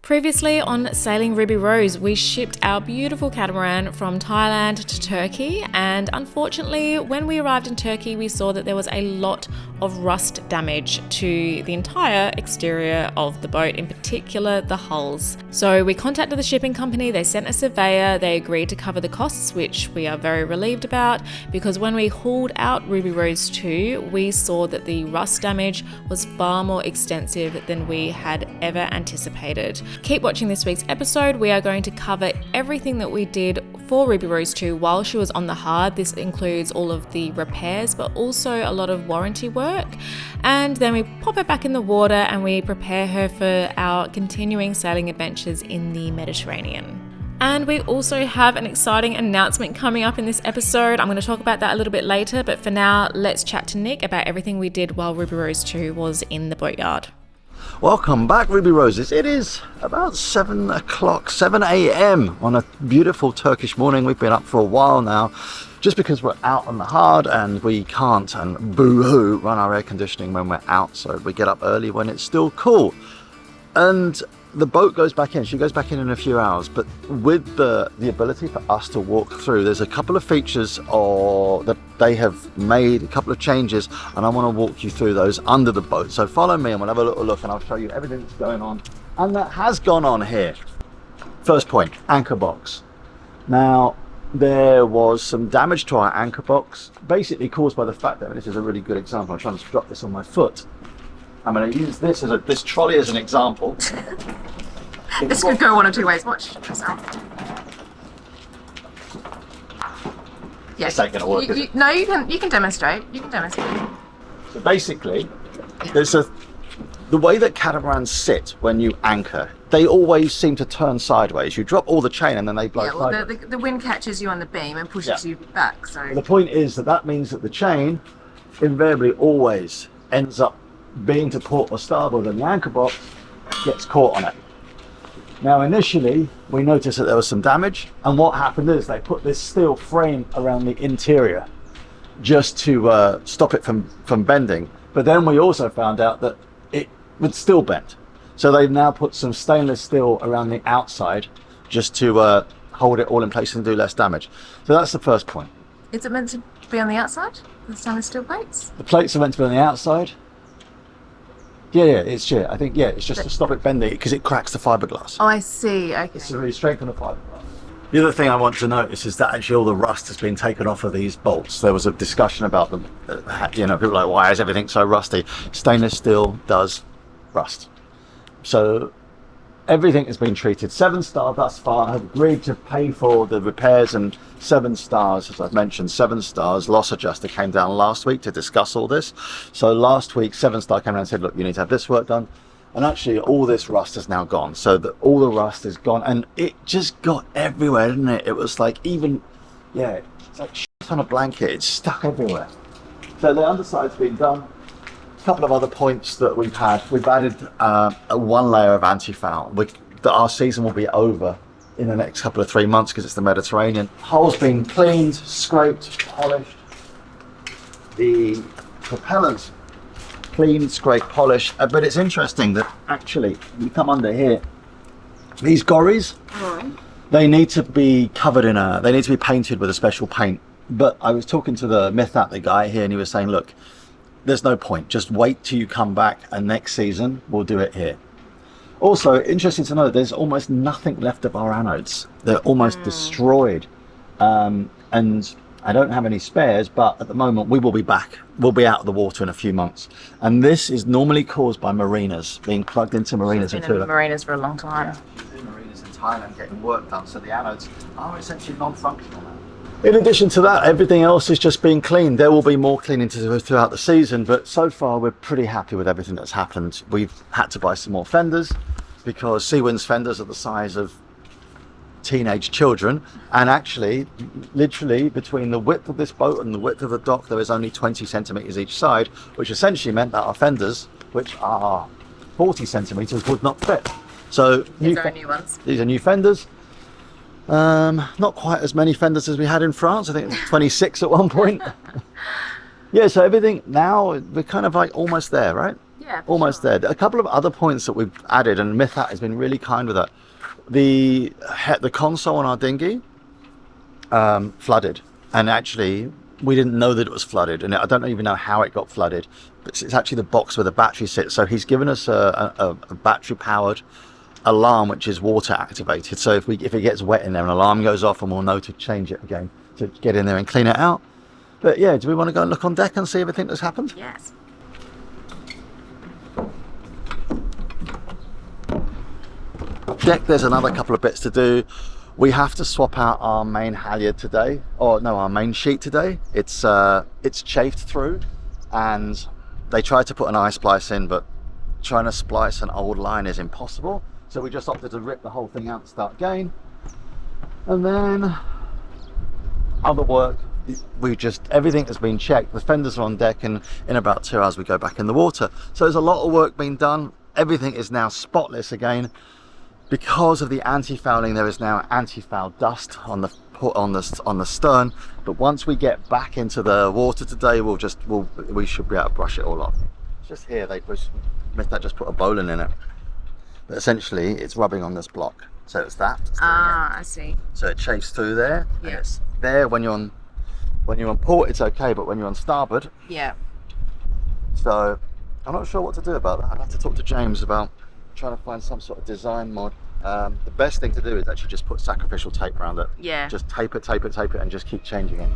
Previously on Sailing Ruby Rose, we shipped our beautiful catamaran from Thailand to Turkey, and unfortunately when we arrived in Turkey we saw that there was a lot of rust damage to the entire exterior of the boat, in particular the hulls. So we contacted the shipping company, they sent a surveyor, they agreed to cover the costs, which we are very relieved about, because when we hauled out Ruby Rose 2 we saw that the rust damage was far more extensive than we had ever anticipated. Keep watching this week's episode. We are going to cover everything that we did for Ruby Rose 2 while she was on the hard. This includes all of the repairs, but also a lot of warranty work. And then we pop her back in the water and we prepare her for our continuing sailing adventures in the Mediterranean. And we also have an exciting announcement coming up in this episode. I'm going to talk about that a little bit later, but for now, let's chat to Nick about everything we did while Ruby Rose 2 was in the boatyard. Welcome back, Ruby Roses. It is about 7 a.m. on a beautiful Turkish morning. We've been up for a while now, just because we're out on the hard and we can't, and boo-hoo, run our air conditioning when we're out, so we get up early when it's still cool. And the boat goes back in. She goes back in a few hours, but with the ability for us to walk through, there's a couple of features that they have made, a couple of changes, and I want to walk you through those under the boat. So follow me and we'll have a little look and I'll show you everything that's going on and that has gone on here. First point, anchor box. Now, there was some damage to our anchor box, basically caused by the fact that, this is a really good example, I'm trying to drop this on my foot. I'm going to use this trolley as an example. This could go one of two ways. Watch yourself. Yes, this ain't going to work. You can demonstrate. You can demonstrate. So basically, the way that catamarans sit when you anchor, they always seem to turn sideways. You drop all the chain and then they blow sideways. The wind catches you on the beam and pushes you back. So the point is that means that the chain invariably always ends up being to port or starboard, and the anchor box gets caught on it. Now initially we noticed that there was some damage, and what happened is they put this steel frame around the interior just to stop it from bending, but then we also found out that it would still bend, so they've now put some stainless steel around the outside just to hold it all in place and do less damage. So that's the first point. Is it meant to be on the outside, the stainless steel plates? The plates are meant to be on the outside. It's just to stop it bending, because it cracks the fiberglass. Oh, I see. Okay. It's to really strengthen the fiberglass. The other thing I want to notice is that actually all the rust has been taken off of these bolts. There was a discussion about them. People are like, why is everything so rusty? Stainless steel does rust. So everything has been treated. 7-star thus far have agreed to pay for the repairs, and 7 stars, as I've mentioned, 7 stars loss adjuster came down last week to discuss all this. So last week 7-star came around and said, look, you need to have this work done, and actually all this rust is now gone. So that all the rust is gone, and it just got everywhere, didn't it? It was like it's like shit on a blanket. It's stuck everywhere. So the underside's been done. A couple of other points that we've added one layer of anti-foul. Our season will be over in the next couple of 3 months because it's the Mediterranean. Hull's been cleaned, scraped, polished. The propellers cleaned, scraped, polished. But it's interesting that actually, you come under here, these gories, they need to be covered they need to be painted with a special paint. But I was talking to the the guy here, and he was saying, look, there's no point, just wait till you come back and next season we'll do it here. Also interesting to know that there's almost nothing left of our anodes. They're almost destroyed, and I don't have any spares, but at the moment we will be back. We'll be out of the water in a few months, and this is normally caused by marinas being plugged into marinas. It's been in marinas for a long time. In marinas in Thailand getting work done, so the anodes are essentially non-functional now. In addition to that, everything else is just being cleaned. There will be more cleaning to do throughout the season, but so far we're pretty happy with everything that's happened. We've had to buy some more fenders because Seawind's fenders are the size of teenage children, and actually literally between the width of this boat and the width of the dock there is only 20 centimeters each side, which essentially meant that our fenders, which are 40 centimeters, would not fit. So these are new ones. These are new fenders. Not quite as many fenders as we had in France. I think it was 26 at one point. So everything now, we're kind of like almost there, right? Yeah. Yeah, for almost sure. there. A couple of other points that we've added, and Mythat has been really kind with that. The console on our dinghy flooded, and actually we didn't know that it was flooded, and I don't even know how it got flooded, but it's actually the box where the battery sits. So he's given us a battery powered alarm which is water activated, so if it gets wet in there, an alarm goes off and we'll know to change it again, to get in there and clean it out. But yeah, do we want to go and look on deck and see everything that's happened? Yes. Deck, there's another couple of bits to do. We have to swap out our main halyard today, or no, our main sheet today. It's chafed through, and they tried to put an eye splice in, but trying to splice an old line is impossible. So we just opted to rip the whole thing out and start again. And then other work, everything has been checked. The fenders are on deck, and in about 2 hours we go back in the water. So there's a lot of work being done. Everything is now spotless again. Because of the anti-fouling, there is now anti-foul dust on the stern. But once we get back into the water today, we should be able to brush it all off. It's just here they just put a bowline in it. But essentially, it's rubbing on this block. So it's that. I see. So it chafes through there. Yeah. And it's there when you're on port, it's okay, but when you're on starboard. Yeah. So I'm not sure what to do about that. I'd have to talk to James about trying to find some sort of design mod. The best thing to do is actually just put sacrificial tape around it. Yeah. Just tape it, and just keep changing it.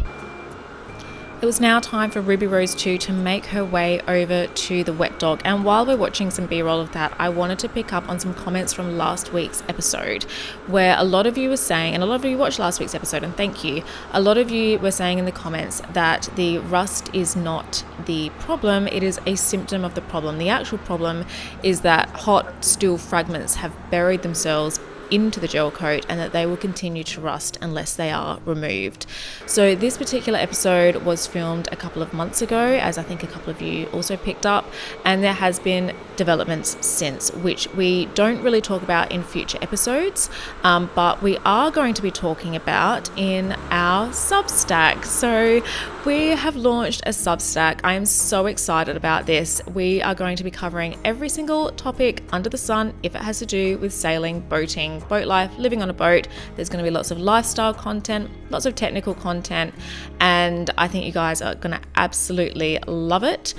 It was now time for Ruby Rose 2 to make her way over to the wet dock, and while we're watching some b-roll of that, I wanted to pick up on some comments from last week's episode, where a lot of you were saying, and a lot of you watched last week's episode, and thank you, a lot of you were saying in the comments that the rust is not the problem, it is a symptom of the problem. The actual problem is that hot steel fragments have buried themselves into the gel coat, and that they will continue to rust unless they are removed. So this particular episode was filmed a couple of months ago, as I think a couple of you also picked up, and there has been developments since, which we don't really talk about in future episodes, but we are going to be talking about in our Substack. So we have launched a Substack. I am so excited about this. We are going to be covering every single topic under the sun if it has to do with sailing, boating, boat life, living on a boat. There's going to be lots of lifestyle content, lots of technical content, and I think you guys are going to absolutely love it.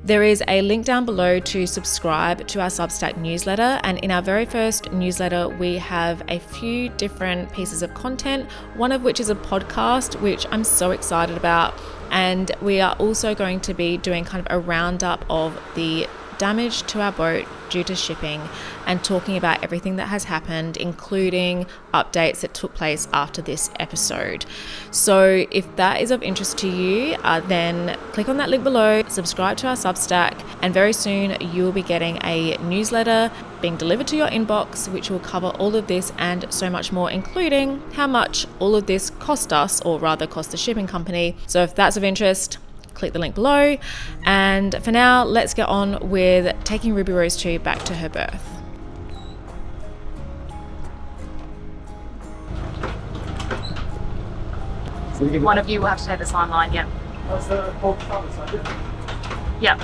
There is a link down below to subscribe to our Substack newsletter, and in our very first newsletter we have a few different pieces of content, one of which is a podcast, which I'm so excited about, and we are also going to be doing kind of a roundup of the damage to our boat due to shipping and talking about everything that has happened, including updates that took place after this episode. So if that is of interest to you, then click on that link below, subscribe to our Substack, and very soon you will be getting a newsletter being delivered to your inbox, which will cover all of this and so much more, including how much all of this cost us, or rather cost the shipping company. So if that's of interest, click the link below. And for now, let's get on with taking Ruby Rose 2 back to her berth. One of you will have to take this line, yeah. That's the port starboard side, Yeah.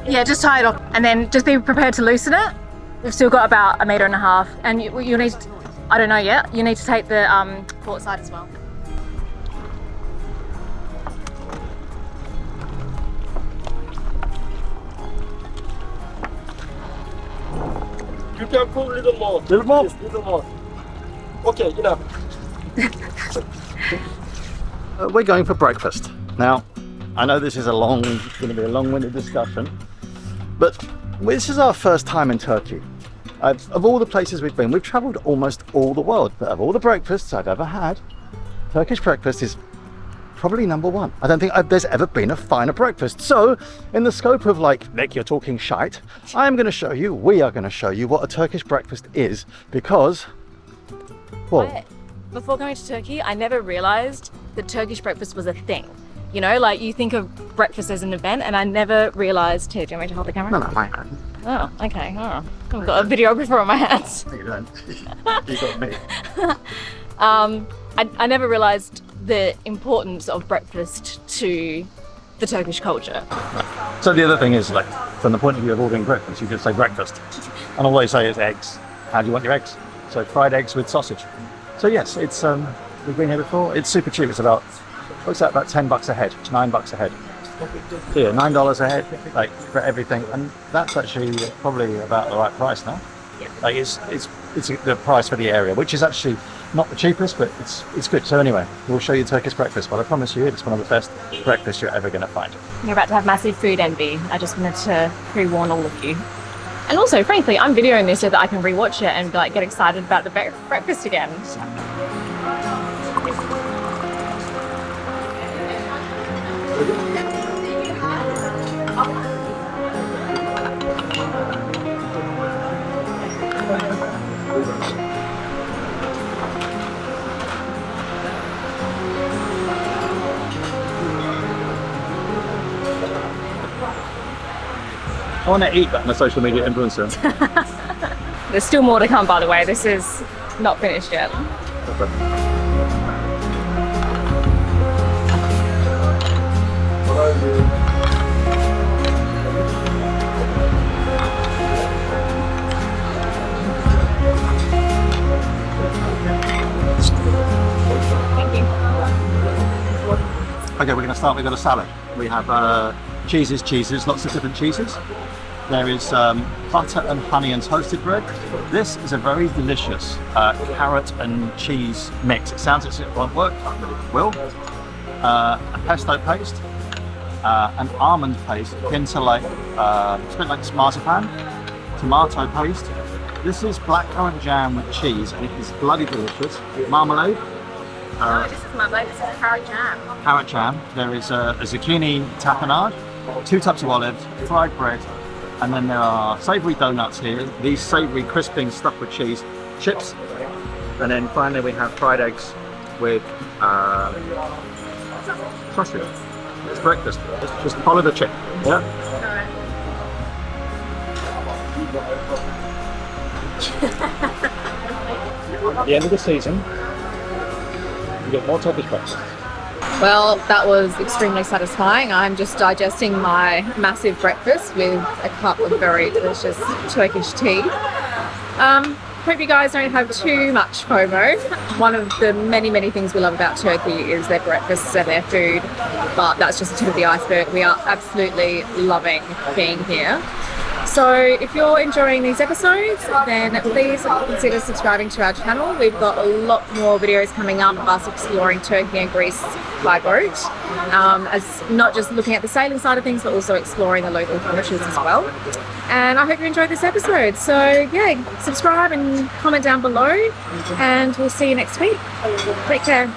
Yeah, just tie it off, and then just be prepared to loosen it. We've still got about 1.5 meters, and you need to, I don't know yet, you need to take the port side as well. You can pull a little more. Little more? Yes, little more. Okay, enough. We're going for breakfast. Now, I know this is going to be a long-winded discussion, but this is our first time in Turkey. Of all the places we've been, we've travelled almost all the world, but of all the breakfasts I've ever had, Turkish breakfast is probably number one. I don't think there's ever been a finer breakfast. So, in the scope of like, Nick, you're talking shite, we are going to show you what a Turkish breakfast is, because, well, Before going to Turkey, I never realised that Turkish breakfast was a thing. You know, like you think of breakfast as an event, and I never realised. Here, do you want me to hold the camera? no, Oh, okay. Oh, I've got a videographer on my hands. You don't. You got me. I never realised the importance of breakfast to the Turkish culture. So the other thing is, like, from the point of view of ordering breakfast, you just say breakfast. And all they say is eggs. How do you want your eggs? So fried eggs with sausage. So yes, it's we've been here before. It's super cheap. It's about, what's that, about $10 a head, $9 a head. So yeah, $9 a head, like, for everything. And that's actually probably about the right price now. Like, it's the price for the area, which is actually not the cheapest, but it's good. So anyway, we'll show you Turkish breakfast, but I promise you it's one of the best breakfasts you're ever going to find. You're about to have massive food envy. I just wanted to pre-warn all of you. And also, frankly, I'm videoing this so that I can rewatch it and like get excited about the breakfast again. I want to eat, but I'm a social media influencer. There's still more to come, by the way. This is not finished yet. Okay, we're going to start with a salad. We have cheeses, lots of different cheeses. There is butter and honey and toasted bread. This is a very delicious carrot and cheese mix. It sounds as if it won't work, but it will. A pesto paste, an almond paste, akin to like, it's a bit like marzipan, tomato paste. This is blackcurrant jam with cheese, and it is bloody delicious. Marmalade. This is marmalade. This is carrot jam. Carrot jam. There is a zucchini tapenade, 2 tubs of olives, fried bread, and then there are savoury donuts here. These savoury crisping stuffed with cheese, chips, and then finally we have fried eggs with sausage. It's breakfast. Just follow the chip. Yeah. At the end of the season, you get more Turkish breakfast. Well, that was extremely satisfying. I'm just digesting my massive breakfast with a cup of very delicious Turkish tea. Hope you guys don't have too much FOMO. One of the many things we love about Turkey is their breakfasts and their food, but that's just the tip of the iceberg. We are absolutely loving being here. So if you're enjoying these episodes, then please consider subscribing to our channel. We've got a lot more videos coming up of us exploring Turkey and Greece by boat, as not just looking at the sailing side of things, but also exploring the local cultures as well. And I hope you enjoyed this episode. So yeah, subscribe and comment down below, and we'll see you next week. Take care.